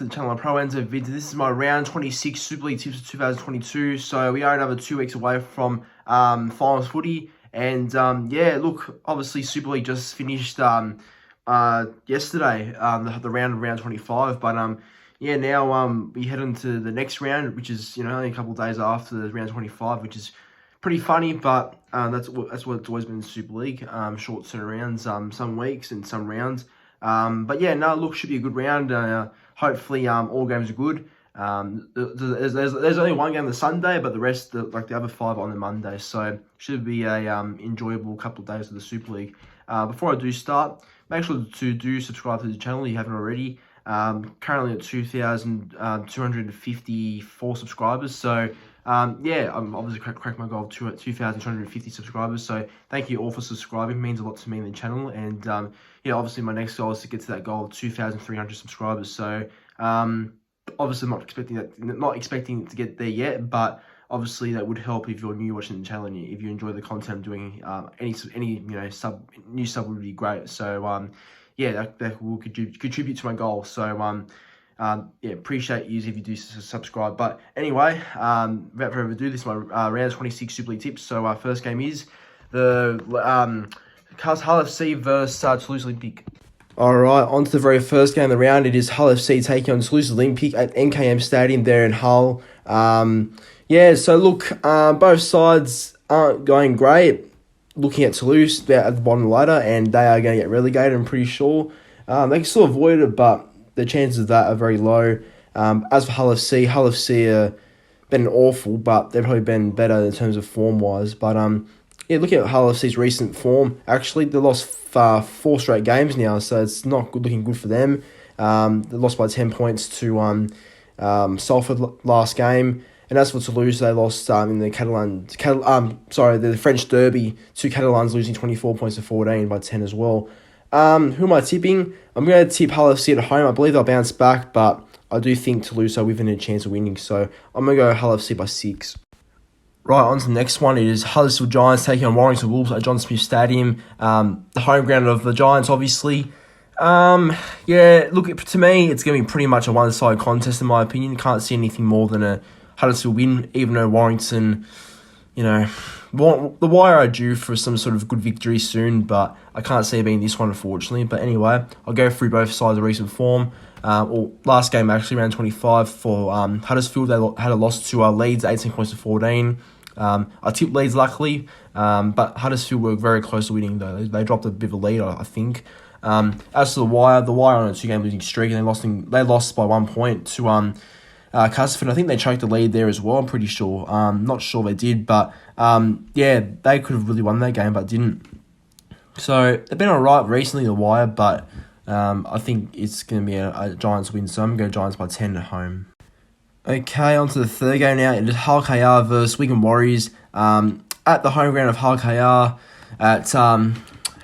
to the channel. I'm Pro Enzo Vids. This is my round 26 Super League tips of 2022. So we are another 2 weeks away from finals footy. And yeah, look, obviously Super League just finished yesterday, the round 25. But yeah, now we head into the next round, which is only a couple of days after the round 25, which is pretty funny. But that's what it's always been in Super League. Short turnarounds, some weeks and some rounds. But yeah, no, look, should be a good round. Hopefully, all games are good. There's only one game on the Sunday, but the rest, like the other 5, on the Monday. So should be a enjoyable couple of days of the Super League. Before I do start, make sure to subscribe to the channel if you haven't already. Currently at 2,254 subscribers. So yeah, I'm obviously cracked my goal of 2,250 subscribers. So thank you all for subscribing. It means a lot to me in the channel. And yeah, obviously my next goal is to get to that goal of 2,300 subscribers. So obviously not expecting to get there yet, but obviously that would help if you're new watching the channel and if you enjoy the content I'm doing. Any new sub would be great. So yeah, that will contribute to my goal. So yeah, appreciate you if you do subscribe. But anyway, without further ado, this is my round 26 Super League tips. So first game is the Hull FC versus Toulouse Olympique. Alright, on to the very first game of the round. It is Hull FC taking on Toulouse Olympique at NKM Stadium there in Hull. Yeah, so look, both sides aren't going great. Looking at Toulouse, they're at the bottom of the ladder and they are going to get relegated, I'm pretty sure. They can still avoid it, but the chances of that are very low. As for Hull FC have been awful, but they've probably been better in terms of form-wise. But yeah, looking at Hull FC's recent form, actually, they lost 4 straight games now, so it's not looking good for them. They lost by 10 points to Salford last game. And as for Toulouse, they lost in the the French derby to Catalans, losing 24 points to 14 by 10 as well. Who am I tipping? I'm going to tip Hull FC at home. I believe they'll bounce back, but I do think Toulouse are within a chance of winning. So I'm going to go Hull FC by 6. Right, on to the next one. It is Huddersfield Giants taking on Warrington Wolves at John Smith Stadium. The home ground of the Giants, obviously. Yeah, look, to me, it's going to be pretty much a one-sided contest, in my opinion. Can't see anything more than a Huddersfield win, even though Warrington, the Wire are due for some sort of good victory soon, but I can't see it being this one, unfortunately. But anyway, I'll go through both sides of recent form. Last game, actually, round 25 for Huddersfield. They had a loss to Leeds, 18 points to 14. I tipped Leeds, luckily, but Huddersfield were very close to winning, though. They dropped a bit of a lead, I think. As to the Wire on a 2-game losing streak, and they lost by 1 point to Castleford. I think they choked the lead there as well, I'm pretty sure. Not sure they did, but yeah, they could have really won that game, but didn't. So they've been alright recently, the Wire, but I think it's going to be a Giants win, so I'm going to go Giants by 10 at home. Okay, on to the third game now. It is Hull KR versus Wigan Warriors at the home ground of Hull KR at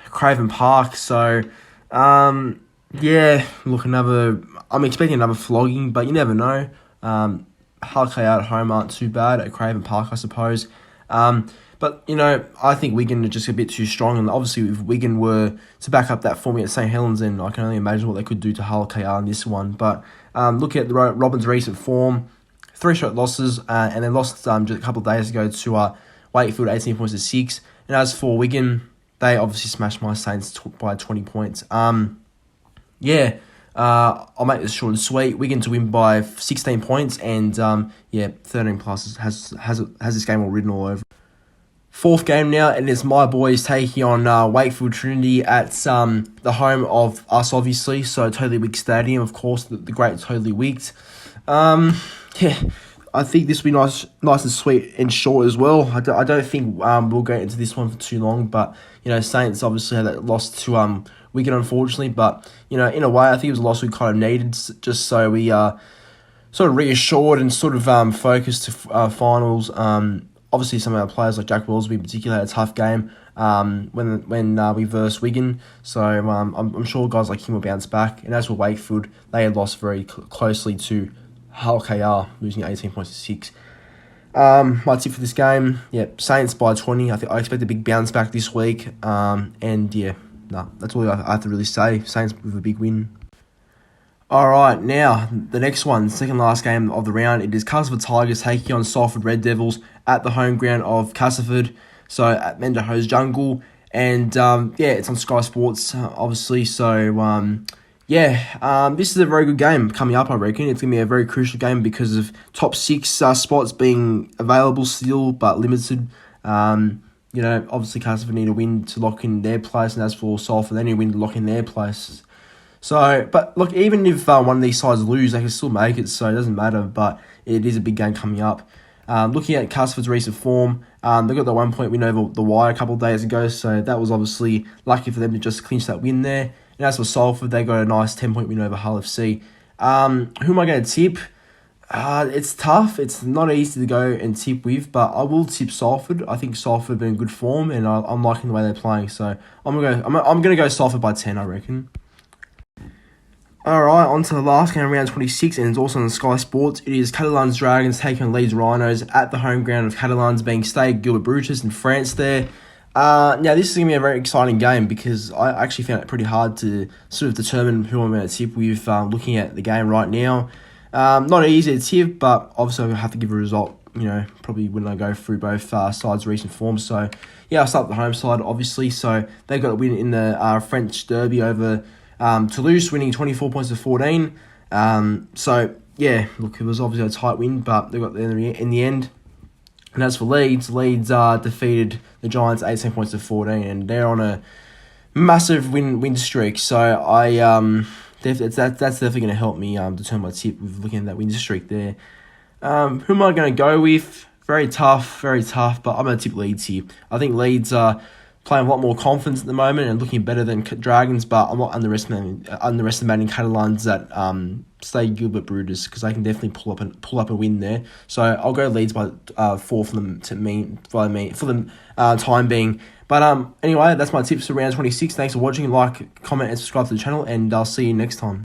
Craven Park. So, yeah, look, I'm expecting another flogging, but you never know. Hull KR at home aren't too bad at Craven Park, I suppose. But, I think Wigan are just a bit too strong. And obviously, if Wigan were to back up that form at St. Helens, then I can only imagine what they could do to Hull KR in this one. But look at the Robins' recent form. 3 straight losses, and they lost just a couple of days ago to Wakefield, 18 points to 6. And as for Wigan, they obviously smashed my Saints by 20 points. Yeah, I'll make this short and sweet. Wigan to win by 16 points, and yeah, 13 plus has this game all written all over. Fourth game now, and it's my boys taking on Wakefield Trinity at the home of us, obviously. So Totally Wicked Stadium, of course, the great Totally Wicked. Yeah, I think this will be nice and sweet and short as well. I don't think we'll go into this one for too long, but Saints obviously had that loss to Wigan, unfortunately. But in a way, I think it was a loss we kind of needed, just so we sort of reassured and sort of focused to finals. Obviously, some of our players, like Jack Willsby in particular, had a tough game when we versed Wigan. So I'm sure guys like him will bounce back. And as for Wakefield, they had lost very closely to Hull KR, losing 18 points to 6. My tip for this game, Saints by 20. I expect a big bounce back this week. And yeah, that's all I have to really say. Saints with a big win. All right, now the next one, second last game of the round. It is Castleford Tigers taking on Salford Red Devils at the home ground of Castleford, so at Mendahoe's Jungle, and yeah, it's on Sky Sports, obviously. So this is a very good game coming up. I reckon it's gonna be a very crucial game because of top six spots being available still, but limited. Obviously Castleford need a win to lock in their place, and as for Salford, they need a win to lock in their place. So, but look, even if one of these sides lose, they can still make it, so it doesn't matter, but it is a big game coming up. Looking at Castleford's recent form, they got the 1 point win over the Wire a couple of days ago, so that was obviously lucky for them to just clinch that win there. And as for Salford, they got a nice 10-point win over Hull FC. Who am I going to tip? It's tough. It's not easy to go and tip with, but I will tip Salford. I think Salford have been in good form, and I'm liking the way they're playing, so I'm gonna go Salford by 10, I reckon. Alright, on to the last game, round 26, and it's also on Sky Sports. It is Catalans Dragons taking on Leeds Rhinos at the home ground of Catalans being Stade Gilbert Brutus in France there. Now, this is going to be a very exciting game because I actually found it pretty hard to sort of determine who I'm going to tip with looking at the game right now. Not easy to tip, but obviously I have to give a result, probably when I go through both sides' recent form. So, yeah, I'll start with the home side, obviously. So, they got a win in the French derby over Toulouse, winning 24 points to 14. So, yeah, look, it was obviously a tight win, but they got there in the end. And as for Leeds defeated the Giants 18 points to 14, and they're on a massive win streak. So, that's definitely going to help me determine my tip with looking at that win streak there. Who am I going to go with? Very tough, but I'm going to tip Leeds here. I think Leeds are playing a lot more confidence at the moment and looking better than Dragons, but I'm not underestimating Catalans at Stade Gilbert Brutus because they can definitely pull up a win there. So I'll go Leeds by 4 for the time being. But anyway, that's my tips for round 26. Thanks for watching. Like, comment, and subscribe to the channel, and I'll see you next time.